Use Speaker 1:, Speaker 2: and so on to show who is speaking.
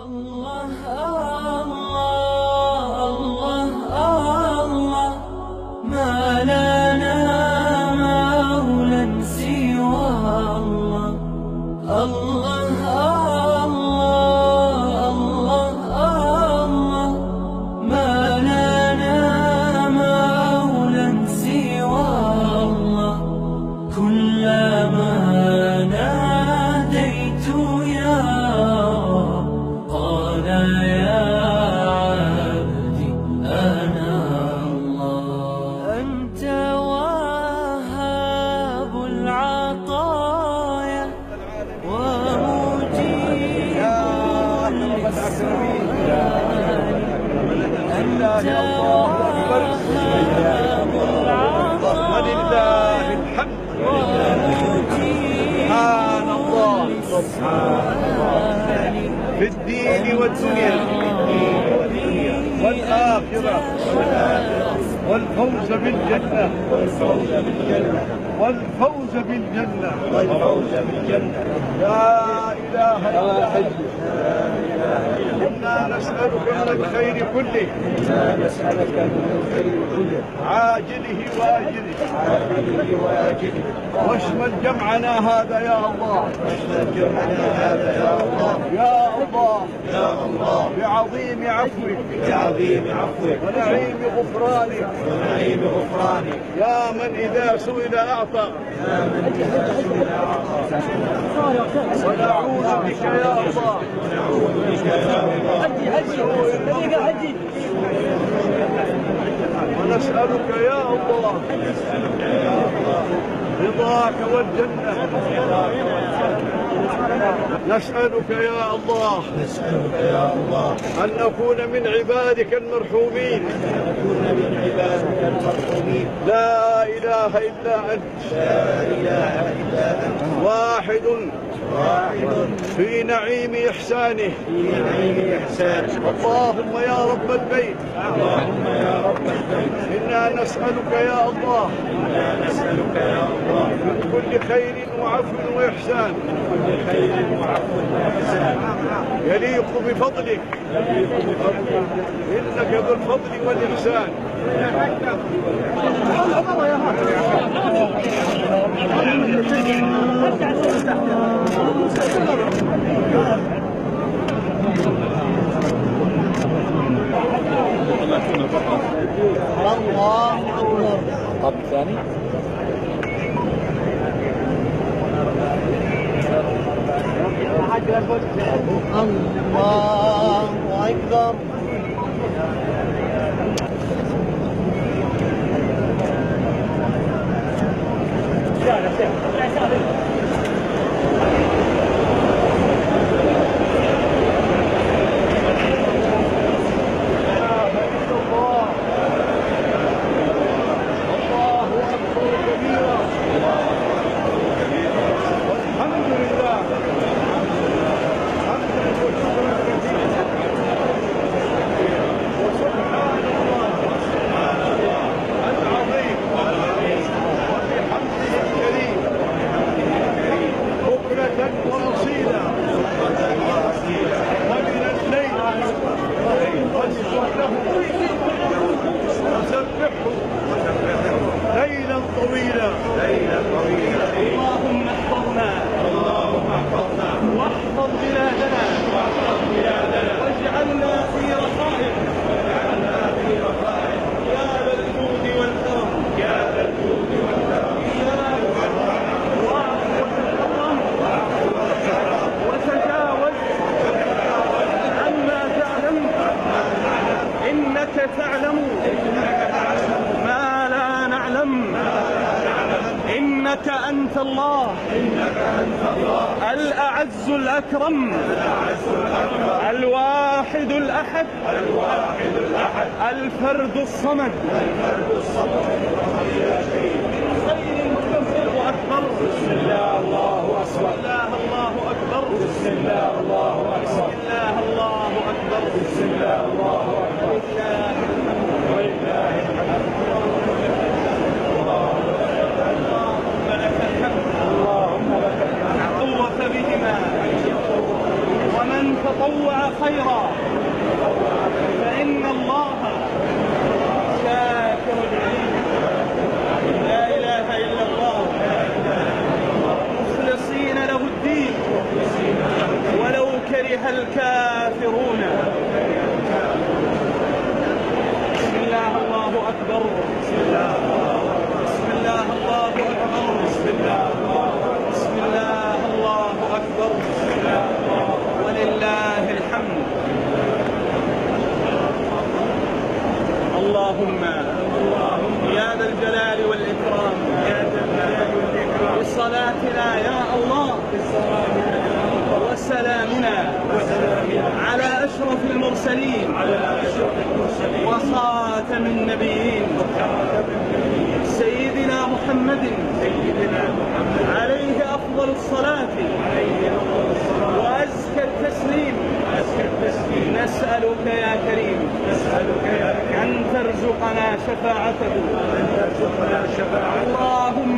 Speaker 1: الله الله الله الله، ما لنا مولى سوى الله. الله الله الله الله، ما لنا مولى سوى الله. كلما ناديت يا رب قال يا عبدي أنا الله. أنت وهاب العطايا ومجيب السؤال. أنت وهاب العطايا
Speaker 2: سبحان الله في الدين والدنيا والآخرة والفوز بالجنة والفوز بالجنة لا إله إلا أنت. إنا نسألك من الخير كله عاجله وآجله واشمل جمعنا هذا يا الله يا الله بعظيم عفوك ونعيم غفرانك يا من إذا سئل أعطى ونعوذ بك يا الله ونسألك يا الله رضاك والجنة. نسألك يا الله أن نكون من عبادك المرحومين. لا إله إلا أنت واحد في نعيم إحسانه. اللهم يا رب البيت إنا نسألك يا الله من كل خير وعفو وإحسان يليق بفضلك إنك ذو الفضل والإحسان.
Speaker 3: طب ثاني
Speaker 1: الله أكبر. ليلا طويلا اللهم احفظنا واحفظ بلادنا واجعلنا في رخائك يا ذا الجود والكرم وتجاوز عما تعلم إنك تعلم ما لا نعلم. إنك أنت الله الأعز الأكرم الواحد الأحد الفرد الصمد. خير كبير وأكبر. بسم الله الله أكبر. الله أكبر. بسم الله الله أكبر. الله أكبر. بسم الله الله أكبر. ولله الحمد. اللهم لك الحمد. قوة بهما ومن تطوع خيرا فإن الله شاكر عليم. لا إله إلا الله مخلصين له الدين ولو كره الكافرون. بسم الله الله أكبر. بسم الله الله أكبر. بسم الله الله أكبر. ولله الحمد. اللهم يا ذا الجلال والإكرام بصلاتنا يا الله وسلامنا على أشرف المرسلين وخاتم النبيين سيدنا محمد عليه أفضل الصلاة وأزكى التسليم. نسألك يا كريم أن ترزقنا شفاعته. اللهم